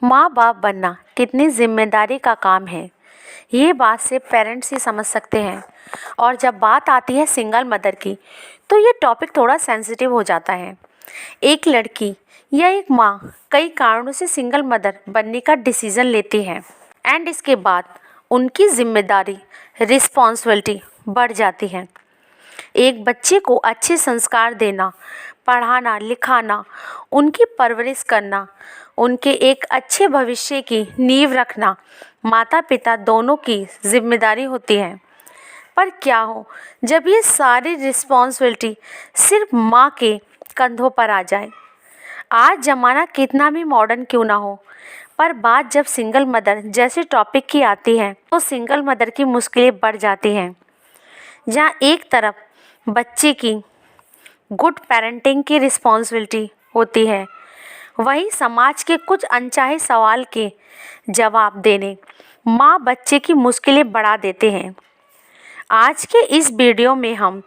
माँ बाप बनना कितनी जिम्मेदारी का काम है, ये बात से पेरेंट्स ही समझ सकते हैं। और जब बात आती है सिंगल मदर की, तो ये टॉपिक थोड़ा सेंसिटिव हो जाता है। एक लड़की या एक माँ कई कारणों से सिंगल मदर बनने का डिसीज़न लेती है एंड इसके बाद उनकी जिम्मेदारी, रिस्पॉन्सिबिलिटी बढ़ जाती है। एक बच्चे को अच्छे संस्कार देना, पढ़ाना लिखाना, उनकी परवरिश करना, उनके एक अच्छे भविष्य की नींव रखना माता पिता दोनों की जिम्मेदारी होती है। पर क्या हो जब ये सारी रिस्पॉन्सिबिलिटी सिर्फ माँ के कंधों पर आ जाए। आज ज़माना कितना भी मॉडर्न क्यों ना हो, पर बात जब सिंगल मदर जैसे टॉपिक की आती है तो सिंगल मदर की मुश्किलें बढ़ जाती हैं। जहाँ एक तरफ बच्चे की गुड पेरेंटिंग की रिस्पॉन्सिबिलिटी होती है, वहीं समाज के कुछ अनचाहे सवाल के जवाब देने माँ बच्चे की मुश्किलें बढ़ा देते हैं। आज के इस वीडियो में हम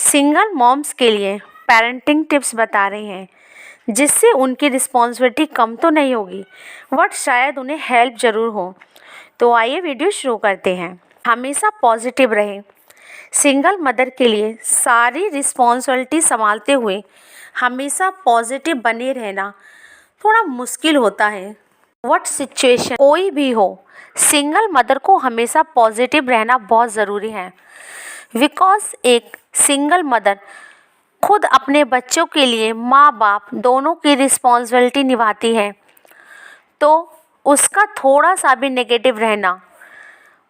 सिंगल मॉम्स के लिए पेरेंटिंग टिप्स बता रहे हैं, जिससे उनकी रिस्पॉन्सिबिलिटी कम तो नहीं होगी बट शायद उन्हें हेल्प ज़रूर हो। तो आइए वीडियो शुरू करते हैं। हमेशा पॉजिटिव रहें। सिंगल मदर के लिए सारी रिस्पॉन्सिबिलिटी संभालते हुए हमेशा पॉजिटिव बने रहना थोड़ा मुश्किल होता है। व्हाट सिचुएशन कोई भी हो, सिंगल मदर को हमेशा पॉजिटिव रहना बहुत ज़रूरी है। बिकॉज एक सिंगल मदर खुद अपने बच्चों के लिए माँ बाप दोनों की रिस्पॉन्सिबिलिटी निभाती है, तो उसका थोड़ा सा भी नेगेटिव रहना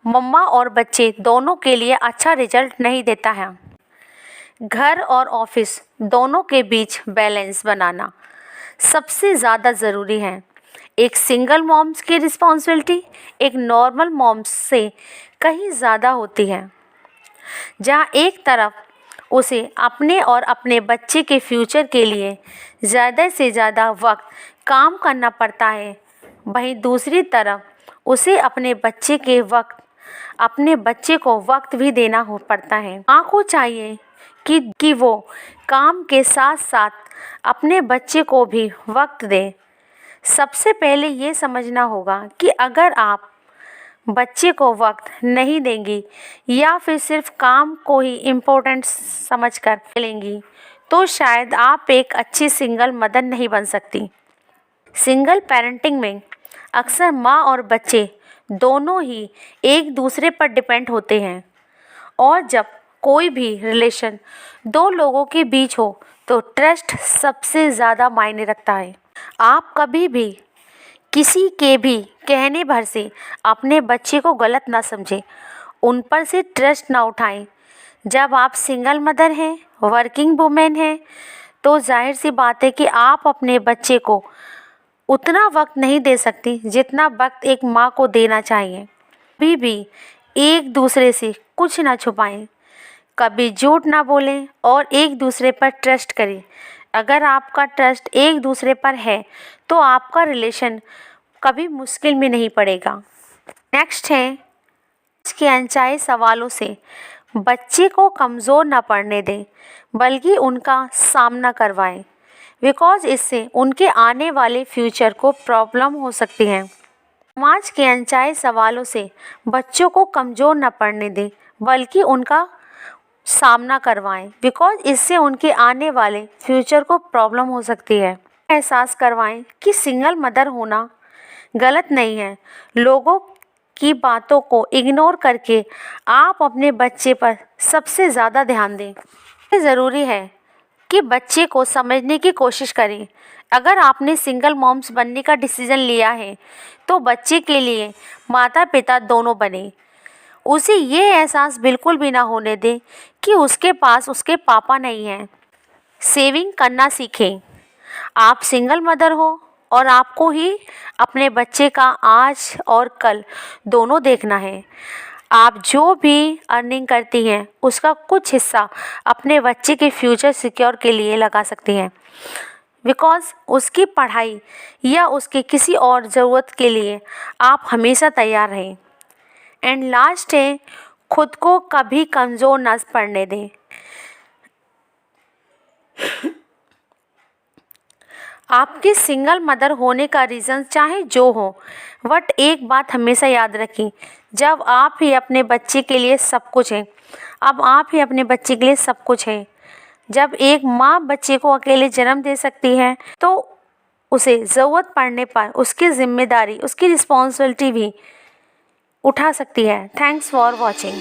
मम्मा और बच्चे दोनों के लिए अच्छा रिजल्ट नहीं देता है। घर और ऑफिस दोनों के बीच बैलेंस बनाना सबसे ज़्यादा ज़रूरी है। एक सिंगल मॉम्स की रिस्पॉन्सिबिलिटी एक नॉर्मल मॉम्स से कहीं ज़्यादा होती है। जहाँ एक तरफ उसे अपने और अपने बच्चे के फ्यूचर के लिए ज़्यादा से ज़्यादा वक्त काम करना पड़ता है, वहीं दूसरी तरफ उसे अपने बच्चे को वक्त भी देना हो पड़ता है। माँ को चाहिए कि वो काम के साथ साथ अपने बच्चे को भी वक्त दे। सबसे पहले ये समझना होगा कि अगर आप बच्चे को वक्त नहीं देंगी या फिर सिर्फ काम को ही इम्पोर्टेंट समझकर चलेंगी, तो शायद आप एक अच्छी सिंगल मदर नहीं बन सकती। सिंगल पेरेंटिंग में अक्सर माँ और बच्चे दोनों ही एक दूसरे पर डिपेंड होते हैं, और जब कोई भी रिलेशन दो लोगों के बीच हो तो ट्रस्ट सबसे ज़्यादा मायने रखता है। आप कभी भी किसी के भी कहने भर से अपने बच्चे को गलत ना समझें, उन पर से ट्रस्ट ना उठाएं। जब आप सिंगल मदर हैं, वर्किंग वुमेन हैं, तो जाहिर सी बात है कि आप अपने बच्चे को उतना वक्त नहीं दे सकती जितना वक्त एक माँ को देना चाहिए। कभी भी एक दूसरे से कुछ ना छुपाएं, कभी झूठ ना बोलें और एक दूसरे पर ट्रस्ट करें। अगर आपका ट्रस्ट एक दूसरे पर है तो आपका रिलेशन कभी मुश्किल में नहीं पड़ेगा। नेक्स्ट है, इसके अनचाहे सवालों से बच्चे को कमज़ोर ना पड़ने दें, बल्कि उनका सामना करवाएं। बिकॉज इससे उनके आने वाले फ्यूचर को प्रॉब्लम हो सकती है। समाज के अनचाहे सवालों से बच्चों को कमज़ोर न पड़ने दें, बल्कि उनका सामना करवाएं। बिकॉज इससे उनके आने वाले फ्यूचर को प्रॉब्लम हो सकती है। एहसास करवाएं कि सिंगल मदर होना गलत नहीं है। लोगों की बातों को इग्नोर करके आप अपने बच्चे पर सबसे ज़्यादा ध्यान दें। ये ज़रूरी है कि बच्चे को समझने की कोशिश करें। अगर आपने सिंगल मॉम्स बनने का डिसीज़न लिया है तो बच्चे के लिए माता पिता दोनों बने। उसे ये एहसास बिल्कुल भी ना होने दें कि उसके पास उसके पापा नहीं हैं। सेविंग करना सीखें। आप सिंगल मदर हो और आपको ही अपने बच्चे का आज और कल दोनों देखना है। आप जो भी अर्निंग करती हैं उसका कुछ हिस्सा अपने बच्चे के फ्यूचर सिक्योर के लिए लगा सकती हैं। बिकॉज़ उसकी पढ़ाई या उसके किसी और ज़रूरत के लिए आप हमेशा तैयार रहें। एंड लास्ट है, खुद को कभी कमज़ोर न पड़ने दें। आपके सिंगल मदर होने का रीज़न चाहे जो हो, बट एक बात हमेशा याद रखें, जब आप ही अपने बच्चे के लिए सब कुछ हैं, अब आप ही अपने बच्चे के लिए सब कुछ हैं। जब एक माँ बच्चे को अकेले जन्म दे सकती है तो उसे ज़रूरत पड़ने पर उसकी जिम्मेदारी, उसकी रिस्पॉन्सिबिलिटी भी उठा सकती है। Thanks for watching.